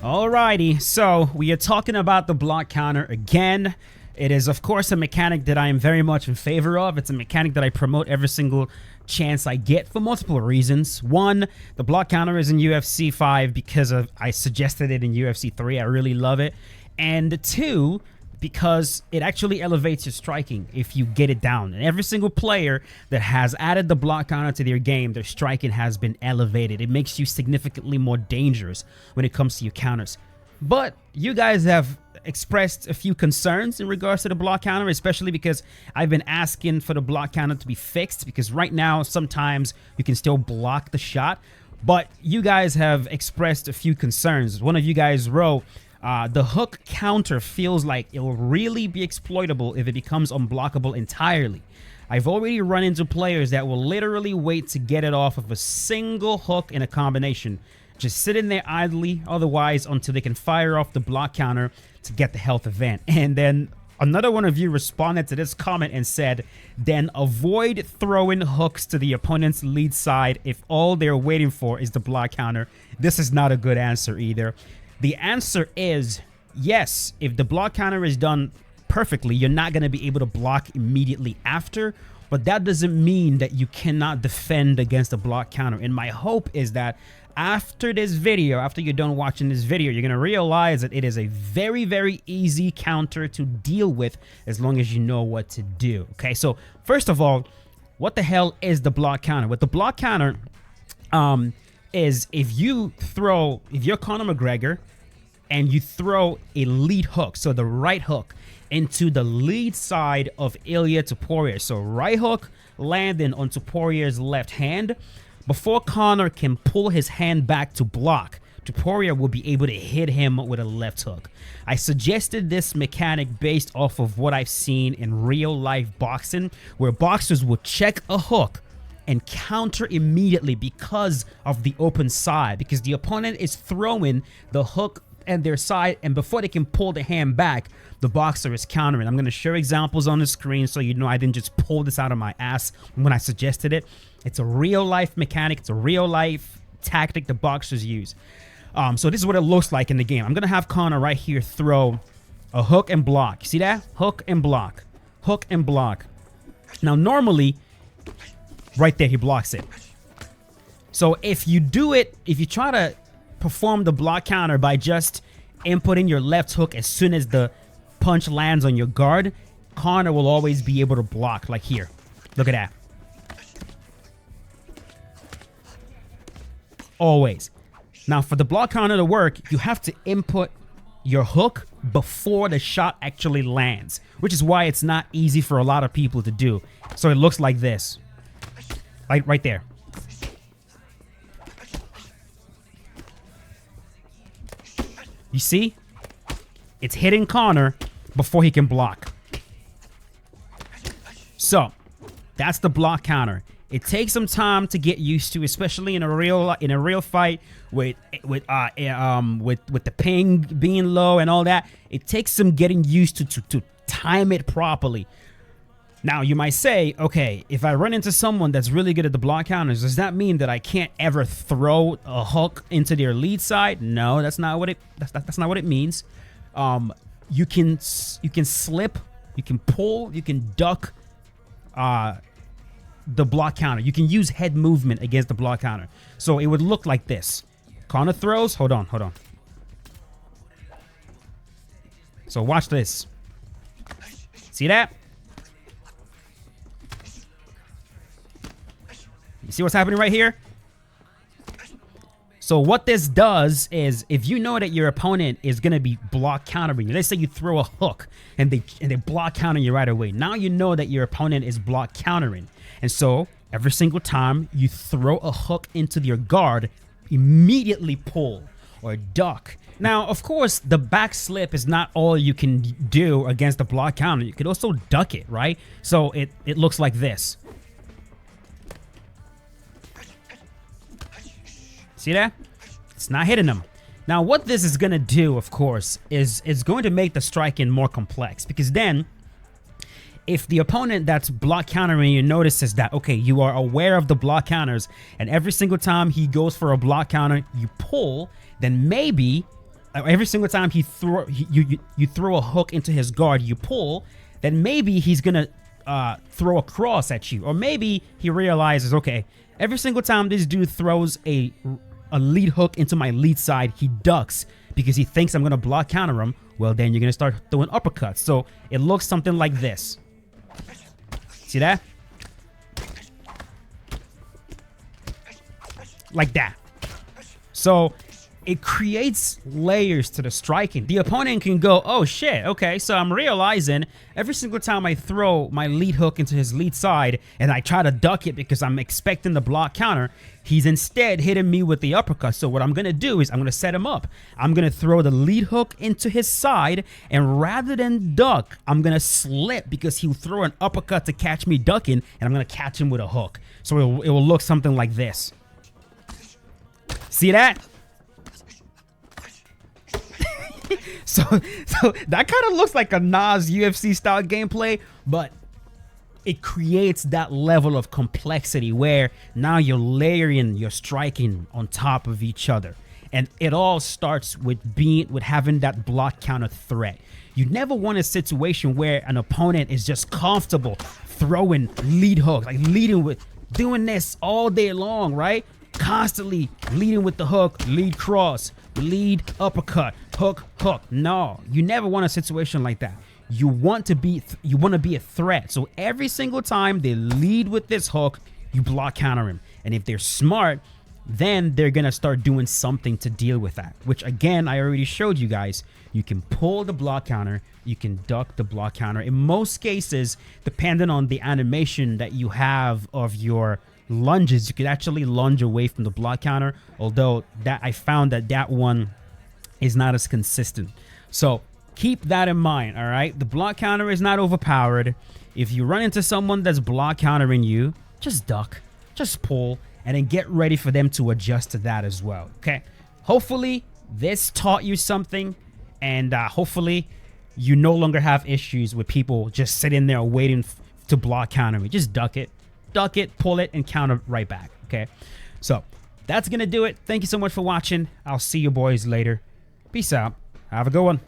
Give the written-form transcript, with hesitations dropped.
Alrighty, so we are talking about the block counter again. It is, of course, a mechanic that I am very much in favor of. It's a mechanic that I promote every single chance I get for multiple reasons. One, the block counter is in UFC 5 because I suggested it in UFC 3. I really love it. And two, because it actually elevates your striking if you get it down. And every single player that has added the block counter to their game, their striking has been elevated. It makes you significantly more dangerous when it comes to your counters. But you guys have expressed a few concerns in regards to the block counter, especially because I've been asking for the block counter to be fixed, because right now sometimes you can still block the shot. But you guys have expressed a few concerns. One of you guys wrote, the hook counter feels like it will really be exploitable if it becomes unblockable entirely. I've already run into players that will literally wait to get it off of a single hook in a combination, just sitting there idly otherwise until they can fire off the block counter to get the health event. And then another one of you responded to this comment and said, then avoid throwing hooks to the opponent's lead side if all they're waiting for is the block counter. This is not a good answer either. The answer is yes. If the block counter is done perfectly, you're not going to be able to block immediately after, but that doesn't mean that you cannot defend against the block counter. And my hope is that after this video, after you're done watching this video, you're going to realize that it is a very, very easy counter to deal with as long as you know what to do. Okay, so first of all, what the hell is the block counter? With the block counter, is if you're Conor McGregor and you throw a lead hook, so the right hook, into the lead side of Ilia Topuria. So right hook landing on Topuria's left hand. Before Conor can pull his hand back to block, Topuria will be able to hit him with a left hook. I suggested this mechanic based off of what I've seen in real life boxing, where boxers will check a hook and counter immediately because of the open side, because the opponent is throwing the hook and their side, and before they can pull the hand back, the boxer is countering. I'm going to show examples on the screen so you know I didn't just pull this out of my ass when I suggested it. It's a real life mechanic. It's a real life tactic the boxers use. So this is what it looks like in the game. I'm going to have Conor right here throw a hook and block. You see that? Hook and block. Hook and block. Now normally, right there, he blocks it. So if you do it, if you try to perform the block counter by just inputting your left hook as soon as the punch lands on your guard, Conor will always be able to block, like here. Look at that. Always. Now for the block counter to work, you have to input your hook before the shot actually lands, which is why it's not easy for a lot of people to do. So it looks like this. Like right there. You see? It's hitting Conor before he can block. So, that's the block counter. It takes some time to get used to, especially in a real fight with the ping being low and all that. It takes some getting used to time it properly. Now, you might say, okay, if I run into someone that's really good at the block counters, does that mean that I can't ever throw a hook into their lead side? No, that's not what it means. You can slip, you can pull, you can duck the block counter. You can use head movement against the block counter. So it would look like this. Conor throws. Hold on. So watch this. See that? You see what's happening right here? So what this does is, if you know that your opponent is going to be block countering you, let's say you throw a hook and they block counter you right away. Now you know that your opponent is block countering. And so every single time you throw a hook into your guard, immediately pull or duck. Now, of course, the back slip is not all you can do against the block counter. You could also duck it, right? So it looks like this. See that? It's not hitting them. Now, what this is going to do, of course, is it's going to make the striking more complex, because then if the opponent that's block countering you notices that, okay, you are aware of the block counters, and every single time he goes for a block counter, you pull, then maybe every single time you throw a hook into his guard, you pull, then maybe he's gonna throw a cross at you, or maybe he realizes, okay, every single time this dude throws a lead hook into my lead side, he ducks because he thinks I'm gonna block counter him. Well, then you're gonna start throwing uppercuts. So it looks something like this. See that? Like that. So it creates layers to the striking. The opponent can go, oh shit, okay, so I'm realizing every single time I throw my lead hook into his lead side and I try to duck it because I'm expecting the block counter, he's instead hitting me with the uppercut. So what I'm gonna do is I'm gonna set him up. I'm gonna throw the lead hook into his side, and rather than duck, I'm gonna slip because he'll throw an uppercut to catch me ducking, and I'm gonna catch him with a hook. So it will look something like this. See that? So that kind of looks like a Nas UFC style gameplay, but it creates that level of complexity where now you're layering your striking on top of each other. And it all starts with having that block counter threat. You never want a situation where an opponent is just comfortable throwing lead hooks, like leading with doing this all day long, right? Constantly leading with the hook, lead cross, lead uppercut, hook, hook. No, you never want a situation like that. You want to be a threat. So every single time they lead with this hook, you block counter him. And if they're smart, then they're gonna start doing something to deal with that. Which again, I already showed you guys. You can pull the block counter, you can duck the block counter. In most cases, depending on the animation that you have of your lunges, you could actually lunge away from the block counter, although that I found that one is not as consistent. So keep that in mind. All right, the block counter is not overpowered. If you run into someone that's block countering you, just duck, just pull, and then get ready for them to adjust to that as well. Okay, hopefully this taught you something, and hopefully you no longer have issues with people just sitting there waiting to block counter me. Just duck it, pull it, and counter right back. Okay, so that's gonna do it. Thank you so much for watching. I'll see you boys later. Peace out. Have a good one.